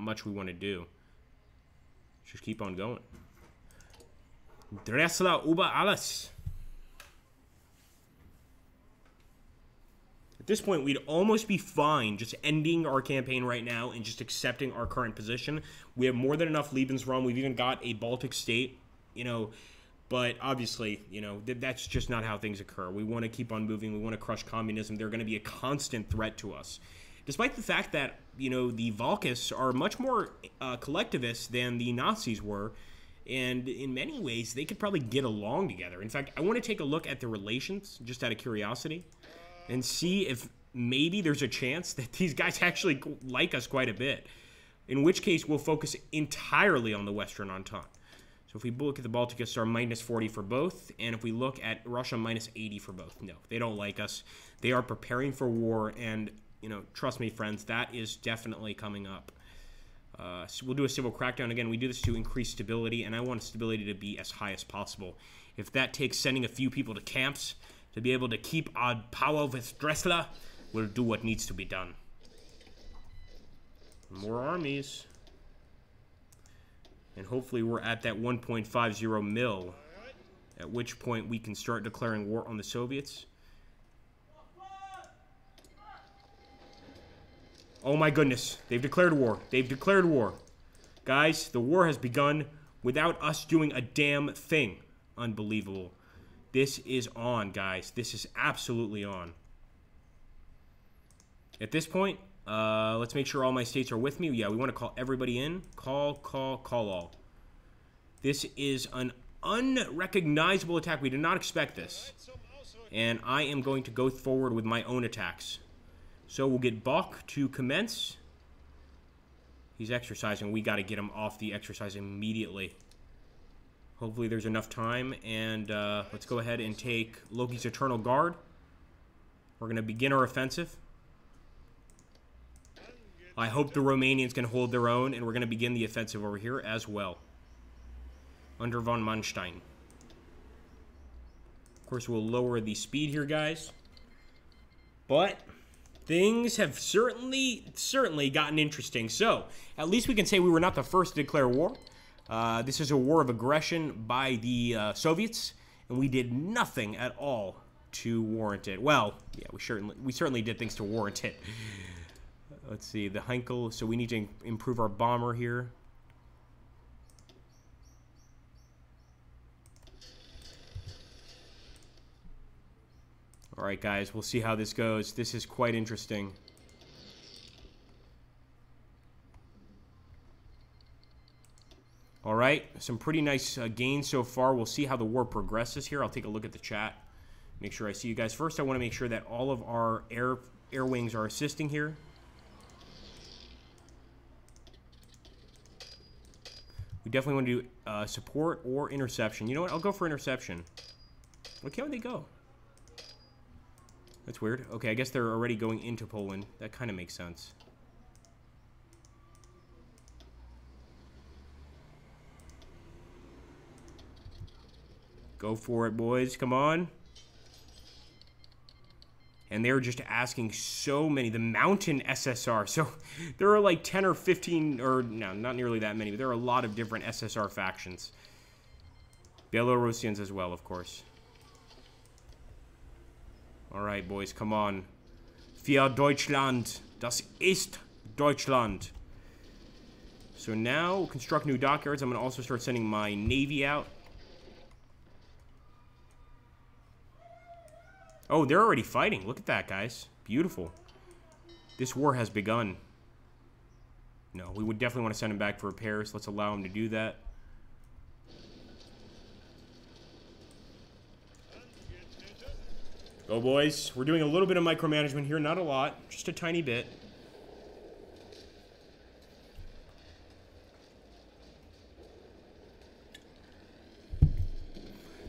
much we want to do. Just keep on going. Dressler über alles. At this point, we'd almost be fine just ending our campaign right now and just accepting our current position. We have more than enough Lebensraum. We've even got a Baltic state, you know, but obviously, you know, that's just not how things occur. We want to keep on moving. We want to crush communism. They're going to be a constant threat to us. Despite the fact that, you know, the Valkists are much more collectivist than the Nazis were, and in many ways, they could probably get along together. In fact, I want to take a look at the relations, just out of curiosity, and see if maybe there's a chance that these guys actually like us quite a bit. In which case, we'll focus entirely on the Western Entente. So if we look at the Baltics, are minus 40 for both, and if we look at Russia, minus 80 for both. No, they don't like us. They are preparing for war, and, you know, trust me, friends, that is definitely coming up. So we'll do a civil crackdown again. We do this to increase stability, and I want stability to be as high as possible. If that takes sending a few people to camps to be able to keep our power with Dressler, we'll do what needs to be done. More armies. And hopefully we're at that 1.50 mil, at which point we can start declaring war on the Soviets. Oh my goodness, they've declared war. They've declared war. Guys, the war has begun without us doing a damn thing. Unbelievable. This is on, guys. This is absolutely on. At this point, let's make sure all my states are with me. Yeah, we want to call everybody in. Call all. This is an unrecognizable attack. We did not expect this. And I am going to go forward with my own attacks. So we'll get Bach to commence. He's exercising. We got to get him off the exercise immediately. Hopefully there's enough time. And let's go ahead and take Loki's Eternal Guard. We're going to begin our offensive. I hope the Romanians can hold their own. And we're going to begin the offensive over here as well. Under von Manstein. Of course, we'll lower the speed here, guys. But things have certainly gotten interesting. So, at least we can say we were not the first to declare war. This is a war of aggression by the Soviets, and we did nothing at all to warrant it. Well, yeah, we certainly did things to warrant it. Let's see, the Heinkel. So we need to improve our bomber here. All right, guys, we'll see how this goes. This is quite interesting. All right, some pretty nice gains so far. We'll see how the war progresses here. I'll take a look at the chat. Make sure I see you guys. First, I want to make sure that all of our air wings are assisting here. We definitely want to do support or interception. You know what? I'll go for interception. Why can't they go? That's weird. Okay, I guess they're already going into Poland. That kind of makes sense. Go for it, boys. Come on. And they're just asking so many. The Mountain SSR. So there are like 10 or 15, or no, not nearly that many, but there are a lot of different SSR factions. Belarusians as well, of course. All right, boys, come on. Für Deutschland. Das ist Deutschland. So now, we'll construct new dockyards. I'm going to also start sending my navy out. Oh, they're already fighting. Look at that, guys. Beautiful. This war has begun. No, we would definitely want to send him back for repairs. Let's allow him to do that. Go, boys. We're doing a little bit of micromanagement here. Not a lot. Just a tiny bit.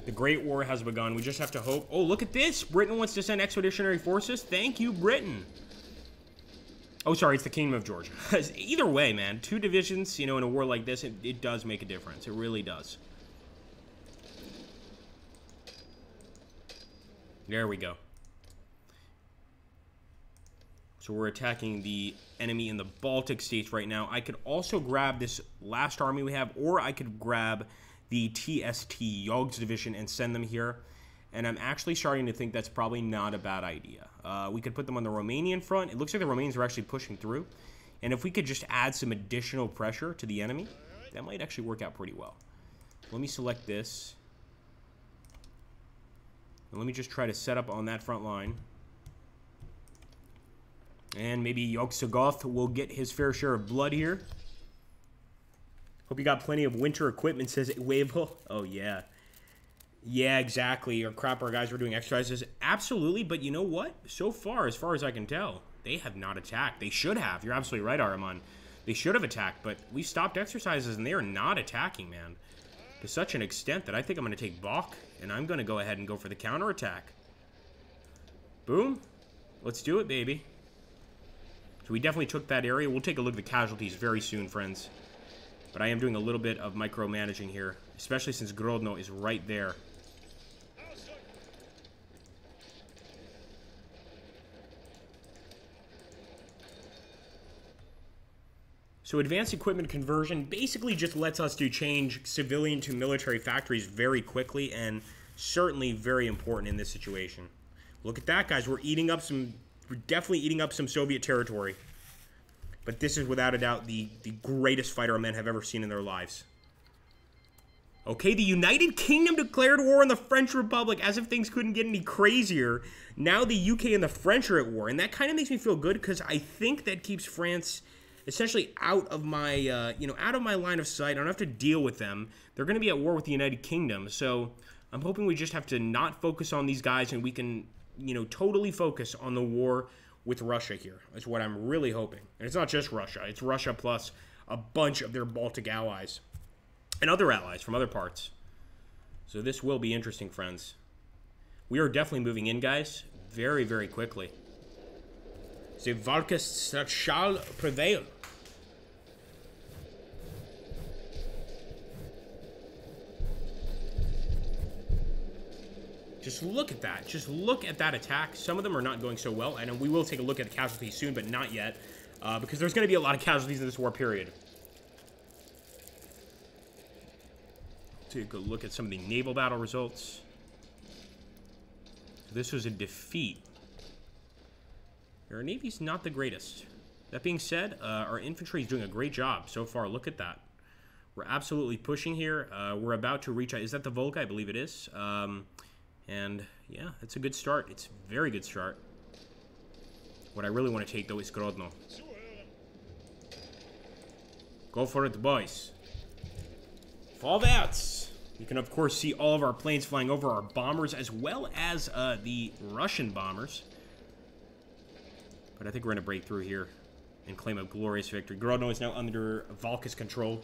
The Great War has begun. We just have to hope. Oh, look at this. Britain wants to send expeditionary forces. Thank you, Britain. Oh, sorry. It's the Kingdom of Georgia. Either way, man. 2 divisions, you know, in a war like this, it does make a difference. It really does. There we go. So we're attacking the enemy in the Baltic states right now. I could also grab this last army we have, or I could grab the TST, Yog's Division, and send them here. And I'm actually starting to think that's probably not a bad idea. We could put them on the Romanian front. It looks like the Romanians are actually pushing through. And if we could just add some additional pressure to the enemy, that might actually work out pretty well. Let me select this. And let me just try to set up on that front line. And maybe Yogg-Sothoth will get his fair share of blood here. Hope you got plenty of winter equipment, says Wavell. Oh, yeah. Yeah, exactly. Or crap, our guys were doing exercises. Absolutely, but you know what? So far as I can tell, they have not attacked. They should have. You're absolutely right, Araman. They should have attacked, but we stopped exercises, and they are not attacking, man. To such an extent that I think I'm going to take Bach, and I'm going to go ahead and go for the counterattack. Boom. Let's do it, baby. So we definitely took that area. We'll take a look at the casualties very soon, friends. But I am doing a little bit of micromanaging here, especially since Grodno is right there. So advanced equipment conversion basically just lets us to change civilian to military factories very quickly, and certainly very important in this situation. Look at that, guys. We're definitely eating up some Soviet territory. But this is without a doubt the greatest fighter our men have ever seen in their lives. Okay, the United Kingdom declared war on the French Republic, as if things couldn't get any crazier. Now the UK and the French are at war, and that kind of makes me feel good, because I think that keeps France essentially out of my, out of my line of sight. I don't have to deal with them. They're going to be at war with the United Kingdom, so I'm hoping we just have to not focus on these guys, and we can, totally focus on the war with Russia here. That's what I'm really hoping. And it's not just Russia. It's Russia plus a bunch of their Baltic allies and other allies from other parts. So this will be interesting, friends. We are definitely moving in, guys, very, very quickly. The Valkist shall prevail. Just look at that. Just look at that attack. Some of them are not going so well. And we will take a look at the casualties soon, but not yet. Because there's going to be a lot of casualties in this war period. Take a look at some of the naval battle results. This was a defeat. Our navy's not the greatest. That being said, our infantry is doing a great job so far. Look at that. We're absolutely pushing here. We're about to reach... Is that the Volga? I believe it is. And, yeah, it's a good start. It's a very good start. What I really want to take, though, is Grodno. Go for it, boys. Vorwärts! You can, of course, see all of our planes flying over, our bombers, as well as the Russian bombers. But I think we're going to break through here and claim a glorious victory. Grodno is now under Valkist control.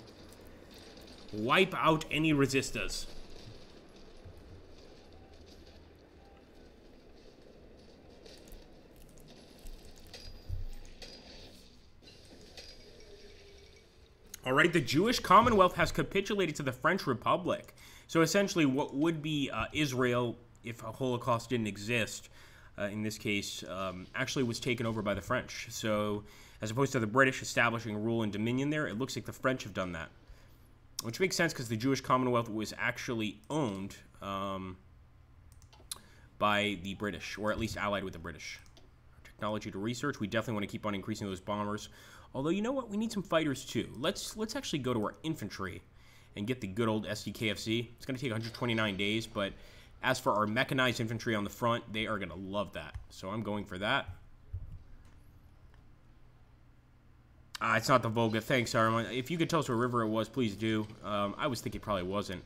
Wipe out any resistors. All right, the Jewish Commonwealth has capitulated to the French Republic. So essentially what would be Israel, if a Holocaust didn't exist, in this case, actually was taken over by the French. So as opposed to the British establishing rule and dominion there, it looks like the French have done that. Which makes sense because the Jewish Commonwealth was actually owned by the British, or at least allied with the British. Technology to research, we definitely want to keep on increasing those bombers. Although, you know what? We need some fighters, too. Let's actually go to our infantry and get the good old SDKFC. It's going to take 129 days, but as for our mechanized infantry on the front, they are going to love that. So I'm going for that. It's not the Volga. Thanks, Arman. If you could tell us what river it was, please do. I was thinking it probably wasn't.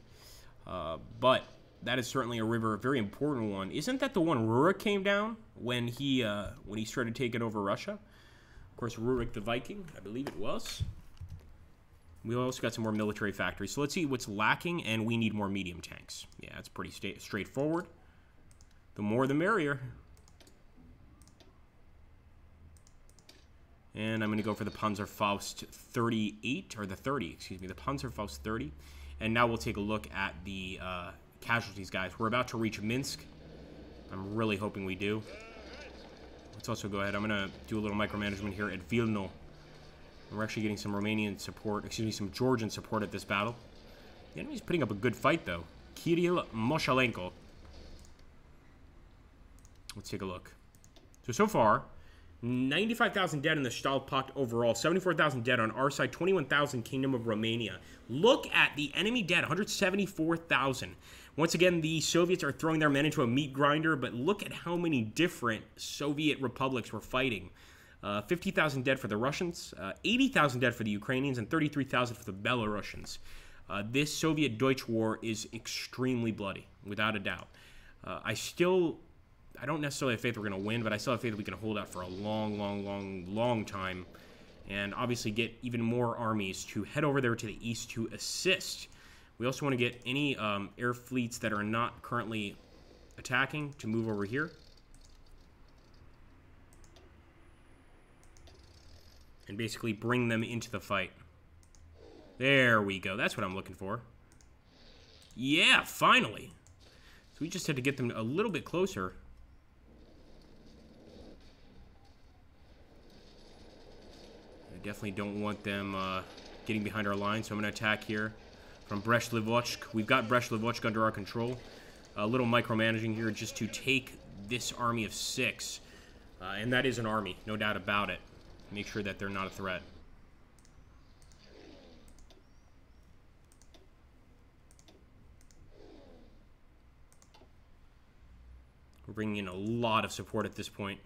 But that is certainly a river, a very important one. Isn't that the one Rurik came down when he started taking over Russia? Of course, Rurik the Viking, I believe it was. We also got some more military factories. So let's see what's lacking, and we need more medium tanks. Yeah, it's pretty straightforward. The more the merrier. And I'm going to go for the Panzerfaust 38, or the 30, excuse me, the Panzerfaust 30. And now we'll take a look at the casualties, guys. We're about to reach Minsk. I'm really hoping we do. Let's also go ahead. I'm going to do a little micromanagement here at Vilno. We're actually getting some Romanian support, excuse me, some Georgian support at this battle. The enemy's putting up a good fight, though. Kirill Moshalenko. Let's take a look. So far, 95,000 dead in the Stahlpakt overall, 74,000 dead on our side, 21,000 Kingdom of Romania. Look at the enemy dead, 174,000. Once again, the Soviets are throwing their men into a meat grinder, but look at how many different Soviet republics were fighting. 50,000 dead for the Russians, 80,000 dead for the Ukrainians, and 33,000 for the Belarusians. This Soviet-Deutsch war is extremely bloody, without a doubt. I don't necessarily have faith we're going to win, but I still have faith we can hold out for a long time. And obviously get even more armies to head over there to the east to assist. We also want to get any air fleets that are not currently attacking to move over here. And basically bring them into the fight. There we go. That's what I'm looking for. Yeah, finally. So we just had to get them a little bit closer. I definitely don't want them getting behind our line, so I'm going to attack here from Brest-Litovsk. We've got Brest-Litovsk under our control. A little micromanaging here just to take this army of 6. And that is an army, no doubt about it. Make sure that they're not a threat. We're bringing in a lot of support at this point.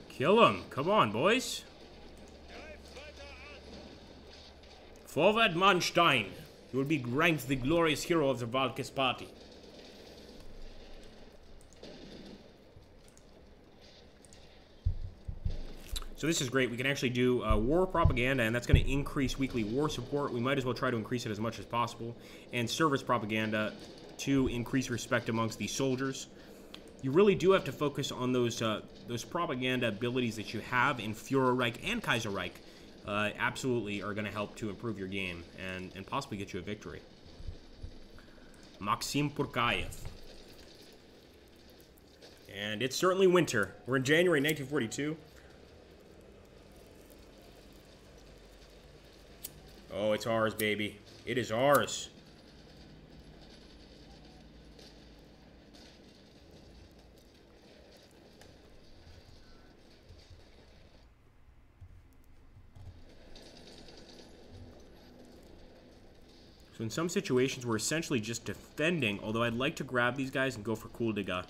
Kill them. Come on, boys. Forward, Manstein. You will be ranked the glorious hero of the Valkist party. So this is great. We can actually do war propaganda, and that's going to increase weekly war support. We might as well try to increase it as much as possible. And service propaganda to increase respect amongst the soldiers. You really do have to focus on those propaganda abilities that you have in Fuhrereich and Kaiserreich. Absolutely are going to help to improve your game and possibly get you a victory. Maxim Purkayev. And it's certainly winter. We're in January 1942. Oh, it's ours, baby. It is ours. So in some situations, we're essentially just defending, although I'd like to grab these guys and go for Kuldiga.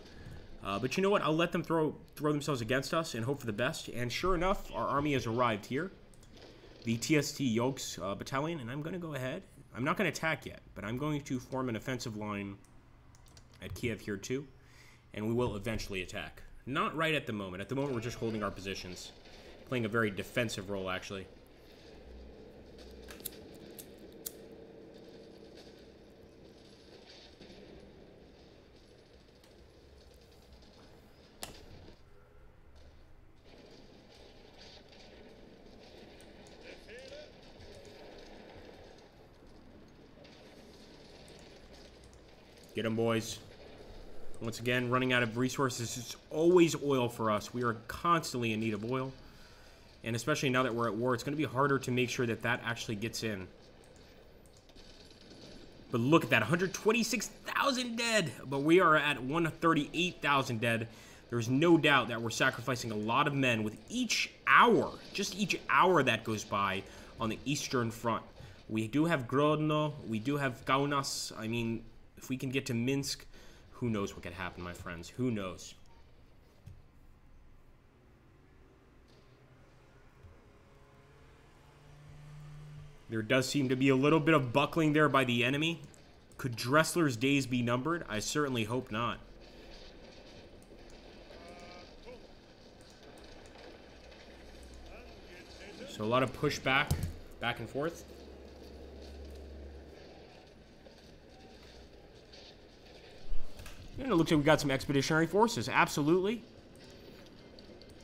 But you know what? I'll let them throw themselves against us and hope for the best. And sure enough, our army has arrived here. The TST Yokes battalion, and I'm going to go ahead. I'm not going to attack yet, but I'm going to form an offensive line at Kiev here too, and we will eventually attack. Not right at the moment. At the moment, we're just holding our positions, playing a very defensive role, actually. Get them, boys. Once again, running out of resources. It's always oil for us. We are constantly in need of oil. And especially now that we're at war, it's going to be harder to make sure that that actually gets in. But look at that, 126,000 dead. But we are at 138,000 dead. There's no doubt that we're sacrificing a lot of men with each hour, just each hour that goes by on the Eastern Front. We do have Grodno. We do have Kaunas. I mean, if we can get to Minsk, who knows what could happen, my friends? Who knows? There does seem to be a little bit of buckling there by the enemy. Could Dressler's days be numbered? I certainly hope not. So a lot of pushback, back and forth. And it looks like we got some expeditionary forces. Absolutely.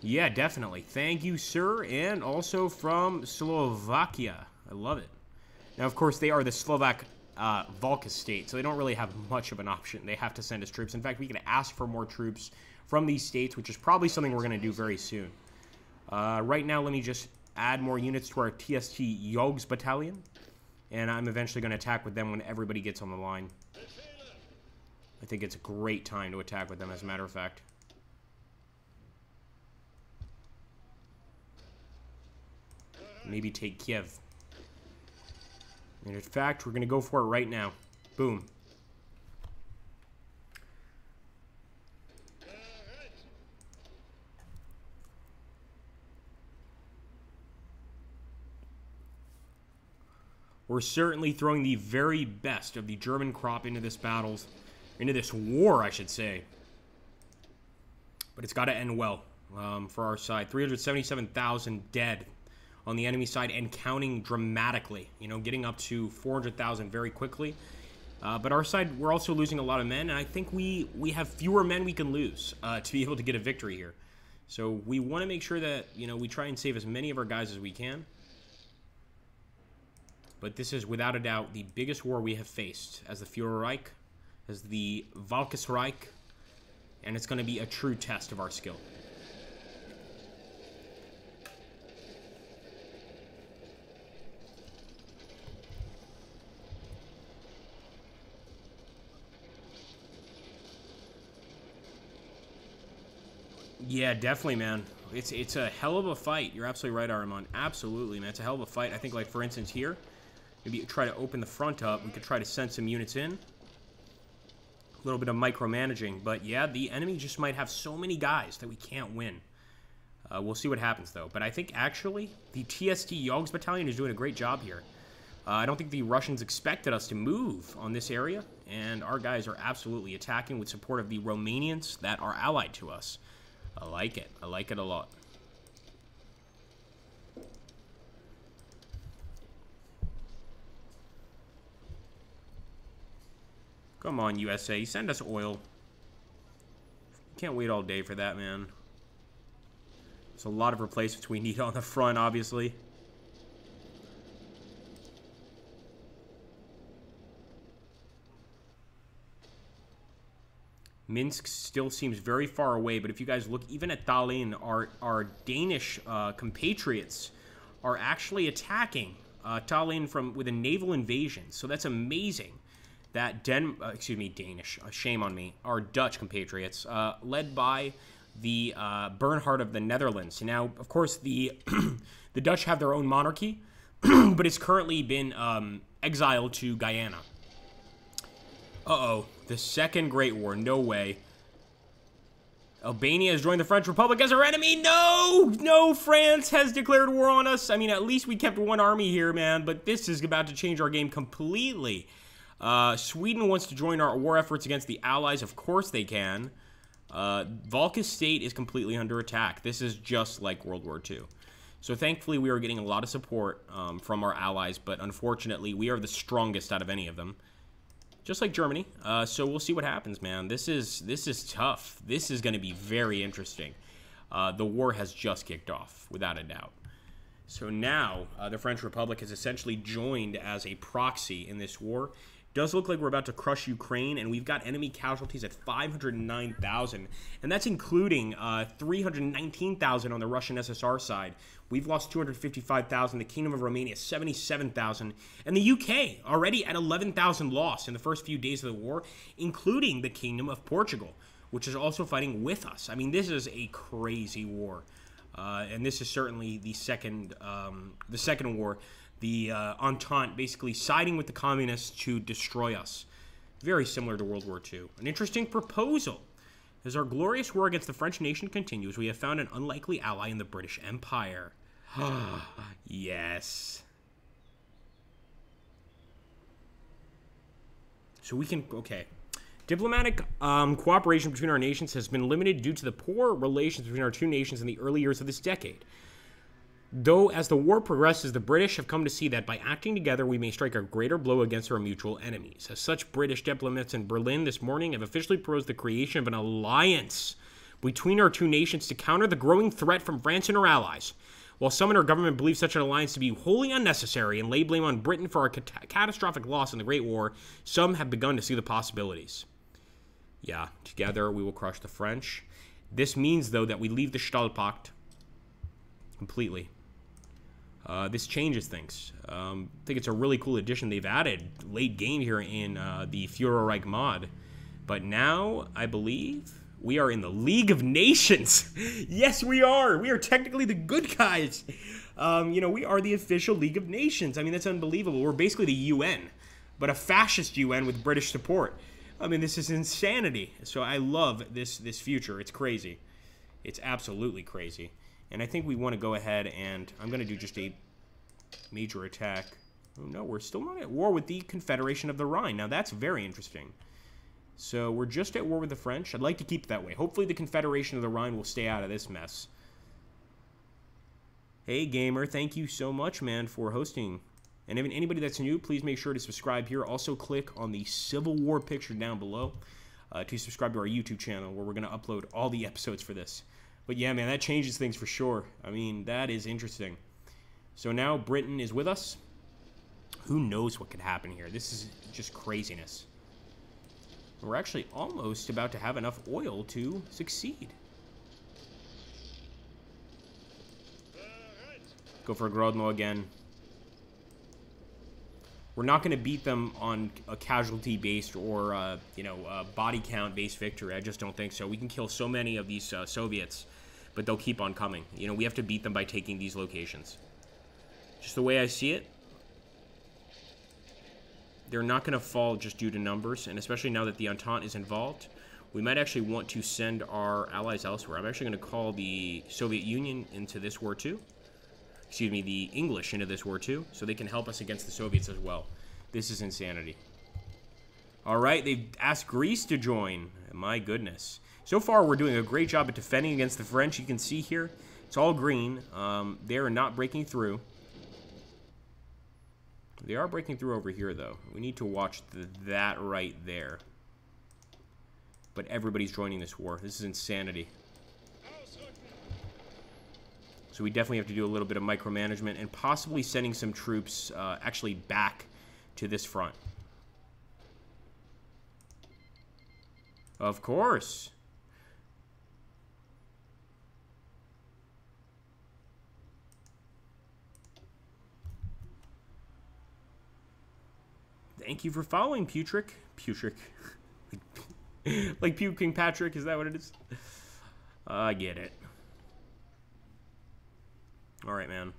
Yeah, definitely. Thank you, sir. And also from Slovakia. I love it. Now, of course, they are the Slovak Valkist state, so they don't really have much of an option. They have to send us troops. In fact, we can ask for more troops from these states, which is probably something we're going to do very soon. Right now, let me just add more units to our TST Yogs battalion, and I'm eventually going to attack with them when everybody gets on the line. I think it's a great time to attack with them, as a matter of fact. Maybe take Kiev. And in fact, we're going to go for it right now. Boom. We're certainly throwing the very best of the German crop into this war, I should say. But it's got to end well for our side. 377,000 dead on the enemy side and counting dramatically. You know, getting up to 400,000 very quickly. But our side, we're also losing a lot of men, and I think we have fewer men we can lose to be able to get a victory here. So we want to make sure that, you know, we try and save as many of our guys as we can. But this is, without a doubt, the biggest war we have faced as the Fuhrereich, as the Valkist-Reich, and it's going to be a true test of our skill. Yeah, definitely, man. It's a hell of a fight. You're absolutely right, Armand. Absolutely, man. It's a hell of a fight. I think, like, for instance, here, maybe try to open the front up. We could try to send some units in. A little bit of micromanaging. But, yeah, the enemy just might have so many guys that we can't win. We'll see what happens, though. But I think, actually, the TST Yogs battalion is doing a great job here. I don't think the Russians expected us to move on this area. And our guys are absolutely attacking with support of the Romanians that are allied to us. I like it. I like it a lot. Come on, USA. Send us oil. Can't wait all day for that, man. There's a lot of replacements we need on the front, obviously. Minsk still seems very far away, but if you guys look, even at Tallinn, our Danish compatriots are actually attacking Tallinn with a naval invasion. So that's amazing. That Danish, shame on me, our Dutch compatriots, led by the Bernhard of the Netherlands. Now, of course, the the Dutch have their own monarchy, but it's currently been exiled to Guyana. Uh-oh. The Second Great War. No way. Albania has joined the French Republic as our enemy. No! No, France has declared war on us. I mean, at least we kept one army here, man. But this is about to change our game completely. Sweden wants to join our war efforts against the Allies. Of course they can. Valkist state is completely under attack. This is just like World War II. So thankfully, we are getting a lot of support from our allies. But unfortunately, we are the strongest out of any of them. Just like Germany. So we'll see what happens, man. This is tough. This is going to be very interesting. The war has just kicked off, without a doubt. So now, the French Republic has essentially joined as a proxy in this war. It does look like we're about to crush Ukraine, and we've got enemy casualties at 509,000. And that's including 319,000 on the Russian SSR side. We've lost 255,000. The Kingdom of Romania, 77,000. And the UK, already at 11,000 lost in the first few days of the war, including the Kingdom of Portugal, which is also fighting with us. I mean, this is a crazy war. And this is certainly the second war. The Entente basically siding with the communists to destroy us. Very similar to World War II. An interesting proposal. As our glorious war against the French nation continues, we have found an unlikely ally in the British Empire. Yes. So we can... Okay. Diplomatic cooperation between our nations has been limited due to the poor relations between our two nations in the early years of this decade. Though, as the war progresses, the British have come to see that by acting together, we may strike a greater blow against our mutual enemies. As such, British diplomats in Berlin this morning have officially proposed the creation of an alliance between our two nations to counter the growing threat from France and her allies. While some in our government believe such an alliance to be wholly unnecessary and lay blame on Britain for our catastrophic loss in the Great War, some have begun to see the possibilities. Yeah, together we will crush the French. This means, though, that we leave the Stahlpact completely. This changes things. I think it's a really cool addition they've added late game here in the Fuhrereich mod. But now, I believe, we are in the League of Nations. Yes, we are. We are technically the good guys. You know, we are the official League of Nations. I mean, that's unbelievable. We're basically the UN, but a fascist UN with British support. I mean, this is insanity. So I love this future. It's crazy. It's absolutely crazy. And I think we want to go ahead and I'm going to do just a major attack. Oh, no, we're still not at war with the Confederation of the Rhine. Now, that's very interesting. So we're just at war with the French. I'd like to keep it that way. Hopefully the Confederation of the Rhine will stay out of this mess. Hey, Gamer, thank you so much, man, for hosting. And even anybody that's new, please make sure to subscribe here. Also, click on the Civil War picture down below to subscribe to our YouTube channel, where we're going to upload all the episodes for this. But yeah, man, that changes things for sure. I mean, that is interesting. So now Britain is with us. Who knows what could happen here? This is just craziness. We're actually almost about to have enough oil to succeed. Go for a Grodno again. We're not going to beat them on a casualty-based or, body count-based victory. I just don't think so. We can kill so many of these Soviets, but they'll keep on coming. You know, we have to beat them by taking these locations. Just the way I see it. They're not going to fall just due to numbers, and especially now that the Entente is involved, we might actually want to send our allies elsewhere. I'm actually going to call the Soviet Union into this war too. Excuse me, the English into this war too, so they can help us against the Soviets as well. This is insanity. All right, they've asked Greece to join. My goodness. So far, we're doing a great job at defending against the French. You can see here, it's all green. They are not breaking through. They are breaking through over here, though. We need to watch that right there. But everybody's joining this war. This is insanity. So we definitely have to do a little bit of micromanagement and possibly sending some troops actually back to this front. Of course. Thank you for following, Putrick. Putrick. Like Pew King Patrick, is that what it is? I get it. Alright, man.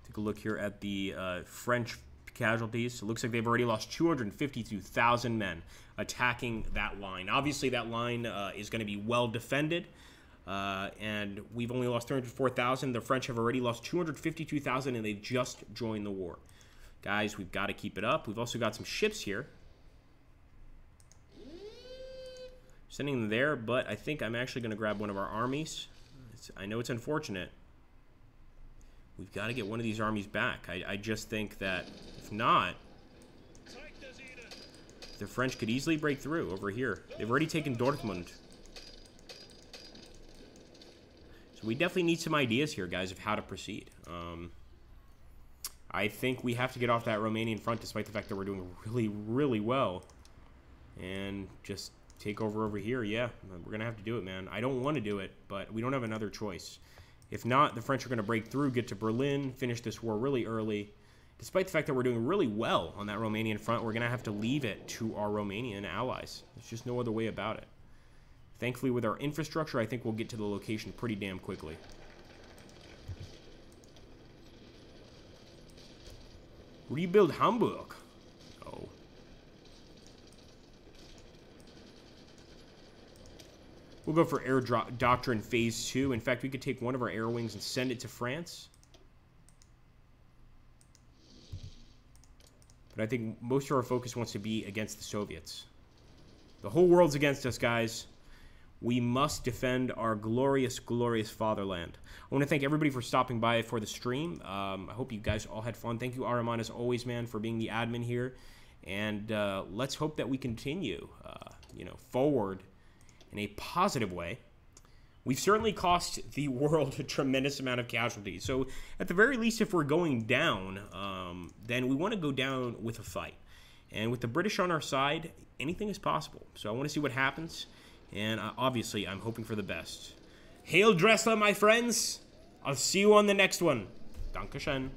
Take a look here at the French casualties. It looks like they've already lost 252,000 men attacking that line. Obviously, that line is going to be well defended. And we've only lost 304,000. The French have already lost 252,000, and they just joined the war. Guys, we've got to keep it up. We've also got some ships here. Sending them there, but I think I'm actually going to grab one of our armies. I know it's unfortunate. We've got to get one of these armies back. I just think that, if not, the French could easily break through over here. They've already taken Dortmund. So we definitely need some ideas here, guys, of how to proceed. I think we have to get off that Romanian front, despite the fact that we're doing really, really well. And just take over here. Yeah, we're going to have to do it, man. I don't want to do it, but we don't have another choice. If not, the French are going to break through, get to Berlin, finish this war really early. Despite the fact that we're doing really well on that Romanian front, we're going to have to leave it to our Romanian allies. There's just no other way about it. Thankfully, with our infrastructure, I think we'll get to the location pretty damn quickly. Rebuild Hamburg. Oh. We'll go for Air Doctrine Phase 2. In fact, we could take one of our air wings and send it to France. But I think most of our focus wants to be against the Soviets. The whole world's against us, guys. We must defend our glorious, glorious fatherland. I want to thank everybody for stopping by for the stream. I hope you guys all had fun. Thank you, Araman, as always, man, for being the admin here. And let's hope that we continue, forward in a positive way we've certainly cost the world a tremendous amount of casualties. So at the very least, if we're going down, then we want to go down with a fight. And with the British on our side, anything is possible. So I want to see what happens. And obviously, I'm hoping for the best. Hail Dressler, my friends! I'll see you on the next one. Dankeschön.